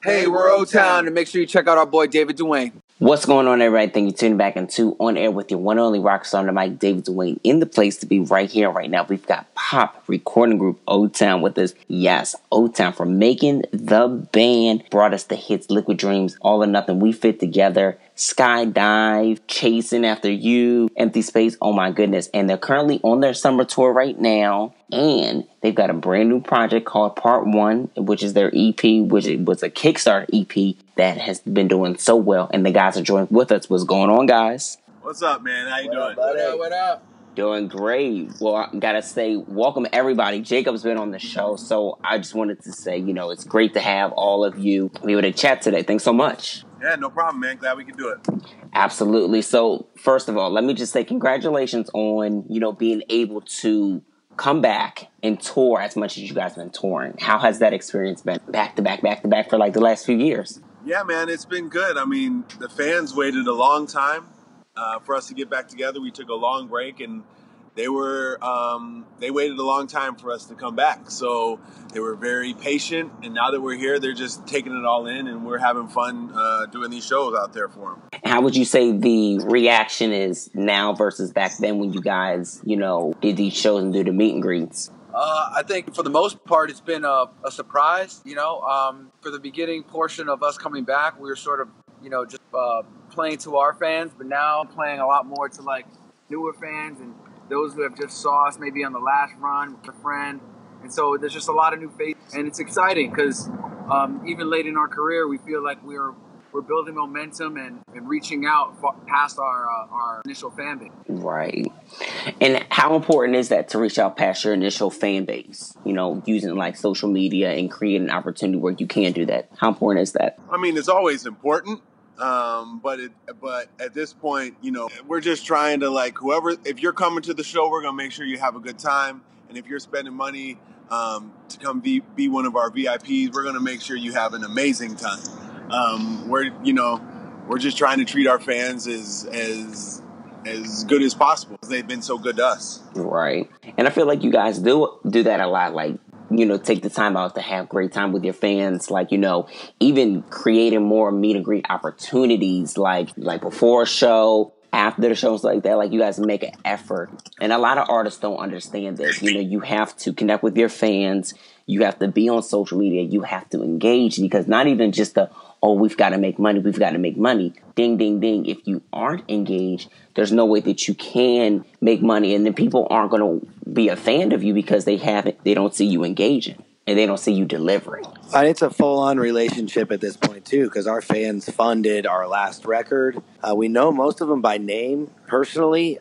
Hey, we're O-Town, and make sure you check out our boy David Duane. What's going on, everybody? Thank you for tuning back into On Air with your one and only rock star on the mic, David Duane, in the place to be right here, right now. We've got pop recording group O-Town with us. Yes, O-Town from Making the Band brought us the hits Liquid Dreams, All or Nothing, We Fit Together, Skydive, Chasing After You, Empty Space. Oh my goodness. And they're currently on their summer tour right now. And they've got a brand new project called Part 1, which is their EP, which was a Kickstarter EP that has been doing so well. And the guys are joining with us. What's going on, guys? What's up, man? How you doing? What up? Doing great. Well, I gotta say, welcome everybody. Jacob's been on the show, so I just wanted to say, it's great to have all of you be able to chat today. Thanks so much. Yeah, no problem, man. Glad we could do it. Absolutely. So, first of all, let me just say congratulations on, being able to come back and tour as much as you guys have been touring. How has that experience been back to back for like the last few years? Yeah, man, it's been good. I mean, the fans waited a long time for us to get back together. We took a long break, and they waited a long time for us to come back. So they were very patient, and now that we're here, they're just taking it all in, and we're having fun doing these shows out there for them. How would you say the reaction is now versus back then when you guys, did these shows and do the meet and greets? I think for the most part, it's been a surprise. For the beginning portion of us coming back, we were sort of, just playing to our fans, but now playing a lot more to like newer fans and those who have just saw us maybe on the last run with a friend. And so there's just a lot of new faces, and it's exciting because even late in our career, we feel like we're building momentum and reaching out past our initial fan base. Right. And how important is that to reach out past your initial fan base? Using like social media and creating an opportunity where you can do that. How important is that? I mean, it's always important. But at this point, we're just trying to if you're coming to the show, we're going to make sure you have a good time. And if you're spending money to come be one of our VIPs, we're going to make sure you have an amazing time. We're just trying to treat our fans as good as possible. They've been so good to us. Right. And I feel like you guys do that a lot. Like, take the time out to have great time with your fans. Like, even creating more meet and greet opportunities, like before a show, after the shows like that. Like, you guys make an effort. And a lot of artists don't understand this. You have to connect with your fans. You have to be on social media. You have to engage, because not even just we've got to make money. We've got to make money. Ding, ding, ding. If you aren't engaged, there's no way that you can make money. And then people aren't going to be a fan of you because they don't see you engaging and they don't see you delivering. And it's a full-on relationship at this point, too, because our fans funded our last record. We know most of them by name personally.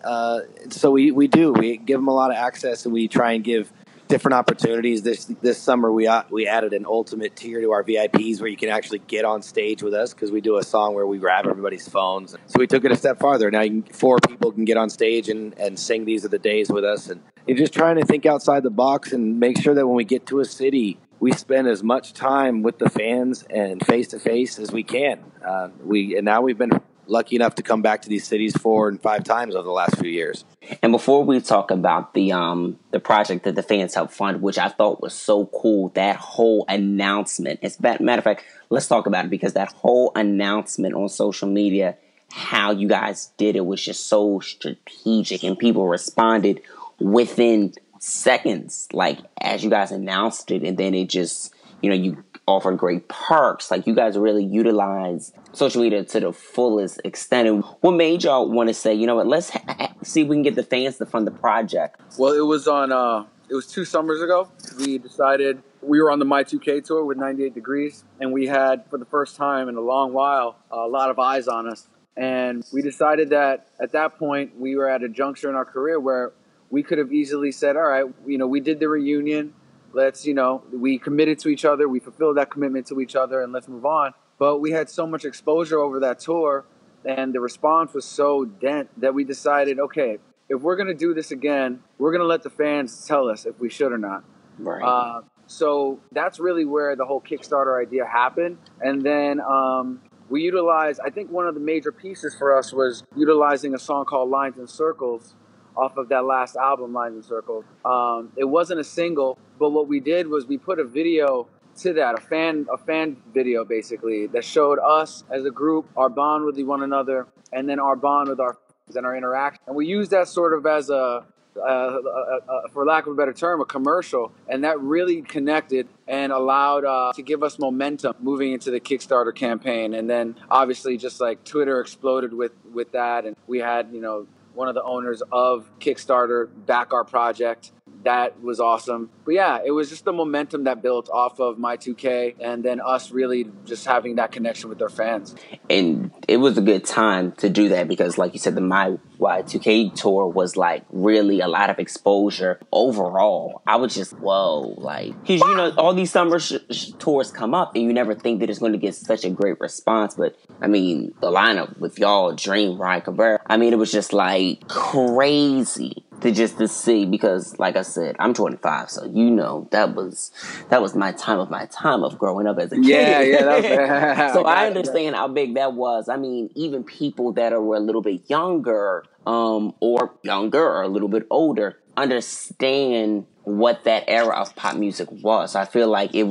So we give them a lot of access, and we try and give different opportunities. This summer we added an ultimate tier to our VIPs where you can actually get on stage with us, because we do a song where we grab everybody's phones. So we took it a step farther. Now 4 people can get on stage and sing These Are the Days with us. And you're just trying to think outside the box and make sure that when we get to a city, we spend as much time with the fans and face to face as we can. Now we've been lucky enough to come back to these cities 4 and 5 times over the last few years. And before we talk about the project that the fans helped fund, which I thought was so cool, that whole announcement. Matter of fact, let's talk about it, because that whole announcement on social media, how you guys did it was just so strategic, and people responded within seconds, like as you guys announced it, and then it just, you offered great perks. Like, you guys really utilized social media to the fullest extent. And what made y'all want to say, let's see if we can get the fans to fund the project? Well, it was 2 summers ago. We decided we were on the My 2K tour with 98 Degrees, and we had, for the first time in a long while, a lot of eyes on us. And we decided that at that point, we were at a juncture in our career where we could have easily said, all right, we did the reunion. Let's, we committed to each other. We fulfilled that commitment to each other, and let's move on. But we had so much exposure over that tour, and the response was so dense that we decided, okay, if we're going to do this again, we're going to let the fans tell us if we should or not. Right. So that's really where the whole Kickstarter idea happened. And then we utilized, I think one of the major pieces for us was utilizing a song called Lines and Circles off of that last album, Lines and Circles. It wasn't a single, but what we did was we put a video to that, a fan video basically that showed us as a group, our bond with one another, and then our bond with our fans and our interaction. And we used that sort of as for lack of a better term, a commercial, and that really connected and allowed to give us momentum moving into the Kickstarter campaign. And then obviously, just like Twitter exploded with that, and we had one of the owners of Kickstarter back our project. That was awesome. But yeah, it was just the momentum that built off of My 2K and then us really just having that connection with our fans. And it was a good time to do that because, like you said, the My Y2K tour was like really a lot of exposure overall. I was just, whoa, like, because all these summer tours come up and you never think that it's going to get such a great response. But I mean, the lineup with y'all, Dream, Ryan Cabrera, I mean, it was just like crazy to see, because like I said, I'm 25, so that was my time of growing up as a kid. Yeah, that was, so I understand how big that was. I mean, even people that were a little bit younger, or a little bit older, understand what that era of pop music was. I feel like it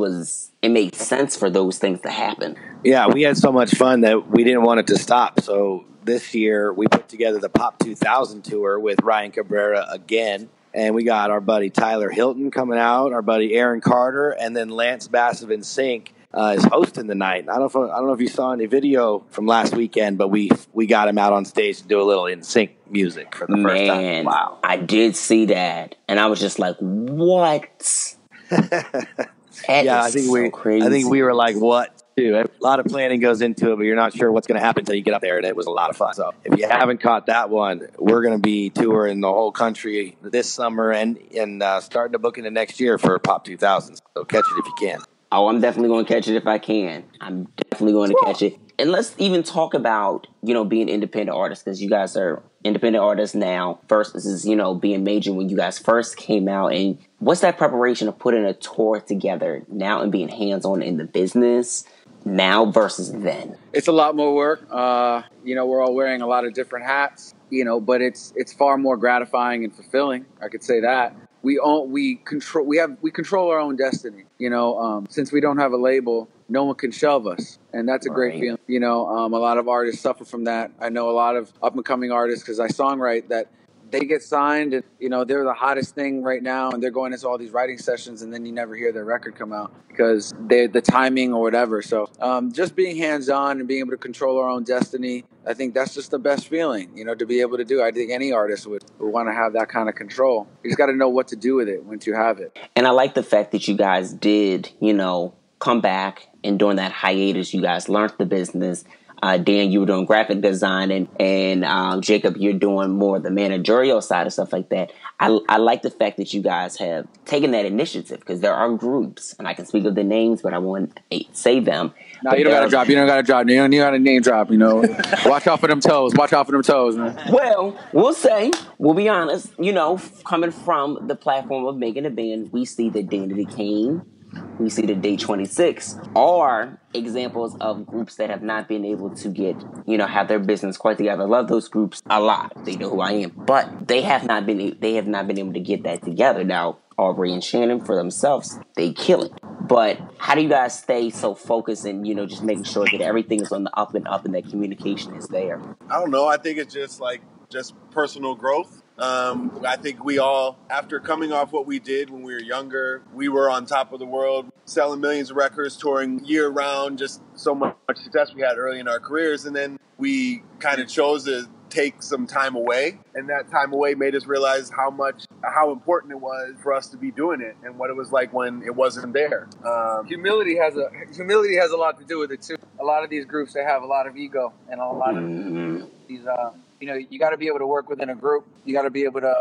made sense for those things to happen. Yeah, we had so much fun that we didn't want it to stop. So this year we put together the Pop 2000 tour with Ryan Cabrera again. And we got our buddy Tyler Hilton coming out, our buddy Aaron Carter, and then Lance Bass of NSYNC is hosting the night. I don't know if you saw any video from last weekend, but we got him out on stage to do a little NSYNC music for the first time. Wow. I did see that, and I was just like, what? Yeah, I think we were like, what? Too. A lot of planning goes into it, but you're not sure what's going to happen until you get up there, and it was a lot of fun. So if you haven't caught that one, we're going to be touring the whole country this summer and starting to book into next year for Pop 2000. So catch it if you can. Oh, I'm definitely going to catch it if I can. I'm definitely going to catch it. And let's even talk about, being independent artists, because you guys are independent artists now. First, this is, being major when you guys first came out. And what's that preparation of putting a tour together now and being hands-on in the business now versus then? It's a lot more work. We're all wearing a lot of different hats, but it's far more gratifying and fulfilling. I could say that. We control our own destiny. Since we don't have a label, no one can shelve us, and that's a great feeling. A lot of artists suffer from that. I know a lot of up and coming artists, because I songwrite, that they get signed and they're the hottest thing right now, and they're going into all these writing sessions, and then you never hear their record come out because the timing or whatever. So just being hands-on and being able to control our own destiny, I think that's just the best feeling, to be able to do. I think any artist would want to have that kind of control. You just got to know what to do with it once you have it. And I like the fact that you guys did, come back, and during that hiatus, you guys learned the business. Dan, you were doing graphic design, and Jacob, you're doing more of the managerial side of stuff like that. I like the fact that you guys have taken that initiative, because there are groups, and I can speak of the names, but I won't say them. No, you don't got to drop. You don't got to drop. You don't got to name drop. Watch out for them toes. Watch out for them toes, man. Well, we'll be honest. Coming from the platform of making a band, we see the Danity Kane. We see the Day 26 are examples of groups that have not been able to get, have their business quite together. I love those groups a lot. They know who I am, but they have not been able to get that together. Now, Aubrey and Shannon for themselves, they kill it. But how do you guys stay so focused and, just making sure that everything is on the up and up and that communication is there? I don't know. I think it's just personal growth. I think we all, after coming off what we did when we were younger, we were on top of the world, selling millions of records, touring year-round, just so much success we had early in our careers. And then we kind of chose to take some time away. And that time away made us realize how important it was for us to be doing it and what it was like when it wasn't there. Humility has a lot to do with it, too. A lot of these groups, they have a lot of ego and a lot of these... you got to be able to work within a group. You got to be able to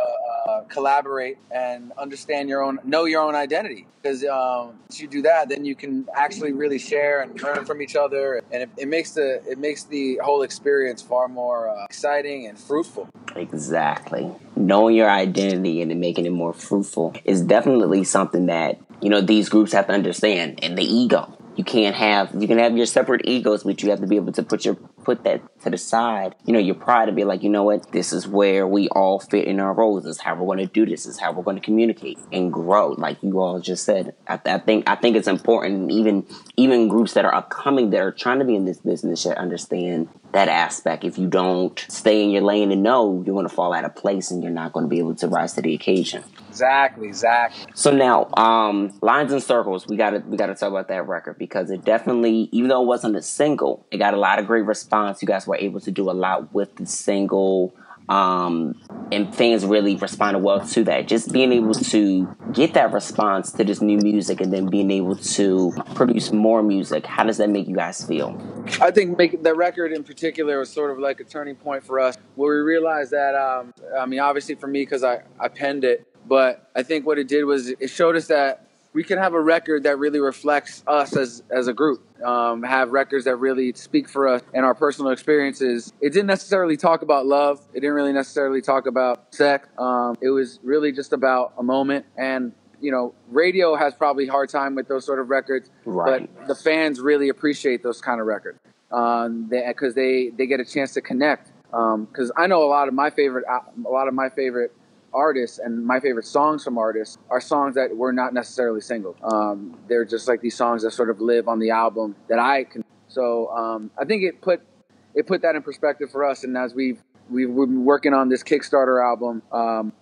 collaborate and know your own identity. Because once you do that, then you can actually really share and learn from each other, and it makes the whole experience far more exciting and fruitful. Exactly. Knowing your identity and making it more fruitful is definitely something that these groups have to understand. And the ego. You can have your separate egos, but you have to be able to put put that to the side, your pride to be like, you know what, this is where we all fit in our roles. This is how we're going to do this. This is how we're going to communicate and grow. Like you all just said, I think it's important. Even groups that are upcoming that are trying to be in this business should understand that aspect. If you don't stay in your lane and know, you're going to fall out of place and you're not going to be able to rise to the occasion. Exactly. So now, Lines and Circles, we gotta talk about that record because it definitely, even though it wasn't a single, it got a lot of great response. You guys were able to do a lot with the single, and fans really responded well to that. Just being able to get that response to this new music and then being able to produce more music, how does that make you guys feel? I think making the record in particular was sort of like a turning point for us, where we realized that, obviously for me, because I penned it, but I think what it did was it showed us that we can have a record that really reflects us as a group, have records that really speak for us and our personal experiences. It didn't necessarily talk about love. It didn't really necessarily talk about sex. It was really just about a moment. And radio has probably a hard time with those sort of records, right. But the fans really appreciate those kind of records because they get a chance to connect. Because I know a lot of my favorite artists and my favorite songs from artists are songs that were not necessarily singles. They're just like these songs that sort of live on the album that I can. So I think it put that in perspective for us. And as we've been working on this Kickstarter album,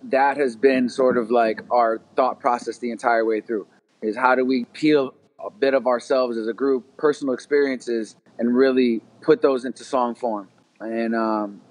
that has been sort of like our thought process the entire way through, is how do we peel a bit of ourselves as a group, personal experiences, and really put those into song form. And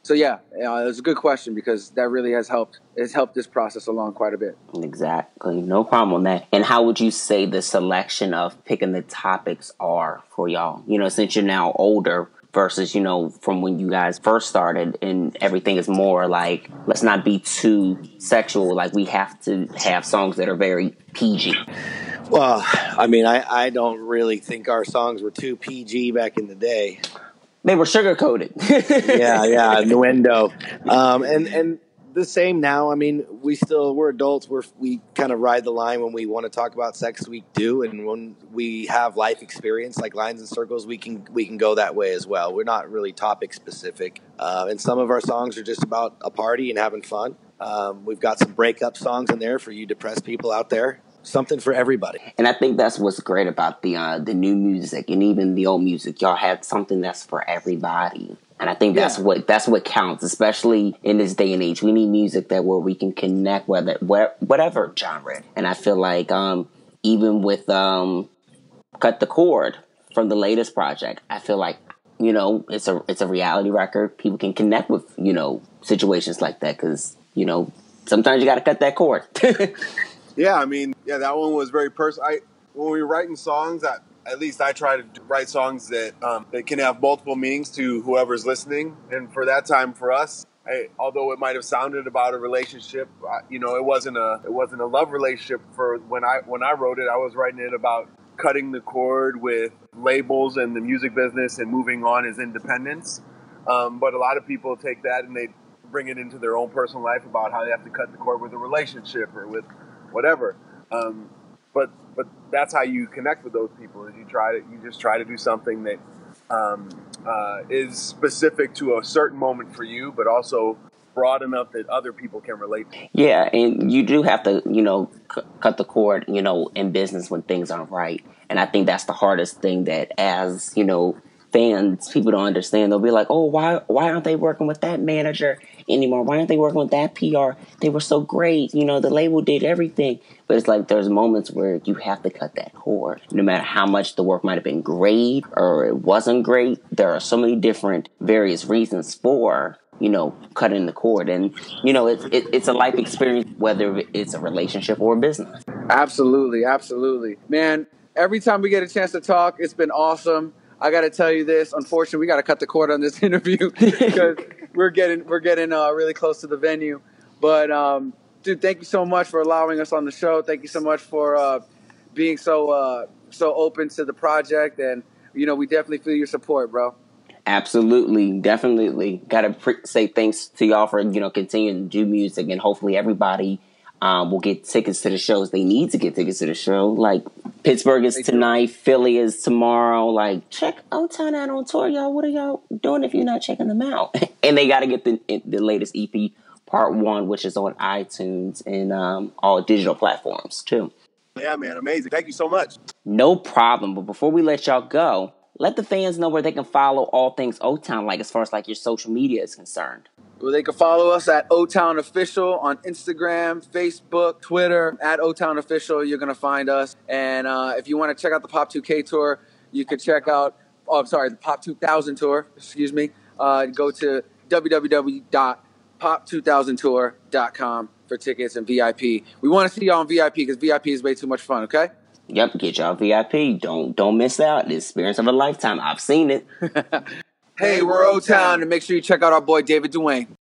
so it was a good question because that really has helped this process along quite a bit. Exactly. No problem on that. And how would you say the selection of picking the topics are for y'all? Since you're now older versus, from when you guys first started and everything is more like, let's not be too sexual. Like we have to have songs that are very PG. Well, I don't really think our songs were too PG back in the day. They were sugar-coated. yeah, innuendo. And the same now. We're adults. We kind of ride the line. When we want to talk about sex, we do. And when we have life experience, like Lines and Circles, we can go that way as well. We're not really topic specific. And some of our songs are just about a party and having fun. We've got some breakup songs in there for you depressed people out there. Something for everybody. And I think that's what's great about the new music and even the old music. Y'all had something that's for everybody. And I think that's what counts, especially in this day and age. We need music where we can connect whatever genre. And I feel like even with Cut the Cord from the latest project, I feel like it's a reality record. People can connect with situations like that because sometimes you got to cut that cord. Yeah, that one was very personal. When we were writing songs, at least I try to write songs that can have multiple meanings to whoever's listening. And for that time, for us, although it might have sounded about a relationship, it wasn't a love relationship. For when I wrote it, I was writing it about cutting the cord with labels and the music business and moving on as independents. But a lot of people take that and they bring it into their own personal life about how they have to cut the cord with a relationship or with whatever, but that's how you connect with those people. Is you just try to do something that is specific to a certain moment for you, but also broad enough that other people can relate to. Yeah, and you do have to cut the cord in business when things aren't right, and I think that's the hardest thing that as fans, people don't understand. They'll be like, oh, why aren't they working with that manager anymore? Why aren't they working with that PR? They were so great. The label did everything. But it's like there's moments where you have to cut that cord. No matter how much the work might have been great or it wasn't great, there are so many different various reasons for cutting the cord. And, it's a life experience, whether it's a relationship or a business. Absolutely. Man, every time we get a chance to talk, it's been awesome. I got to tell you this. Unfortunately, we got to cut the cord on this interview because we're getting really close to the venue. But dude, thank you so much for allowing us on the show. Thank you so much for being so open to the project, and we definitely feel your support, bro. Absolutely, definitely. Got to say thanks to y'all for continuing to do music, and hopefully everybody will get tickets to the shows. They need to get tickets to the show. Like Pittsburgh is tonight. Philly is tomorrow. Like, check O-Town out on tour, y'all. What are y'all doing if you're not checking them out? And they got to get the latest EP, Part 1, which is on iTunes and all digital platforms, too. Yeah, man, amazing. Thank you so much. No problem. But before we let y'all go, let the fans know where they can follow all things O-Town, like as far as like your social media is concerned. Well, they can follow us at O-Town Official on Instagram, Facebook, Twitter. At O-Town Official, you're going to find us. And if you want to check out the Pop 2K tour, you could check out, the Pop 2000 tour, excuse me. Go to www.pop2000tour.com for tickets and VIP. We want to see y'all on VIP because VIP is way too much fun, okay? Yep, get y'all VIP. Don't miss out. The experience of a lifetime. I've seen it. Hey, we're O-Town, and make sure you check out our boy David Duane.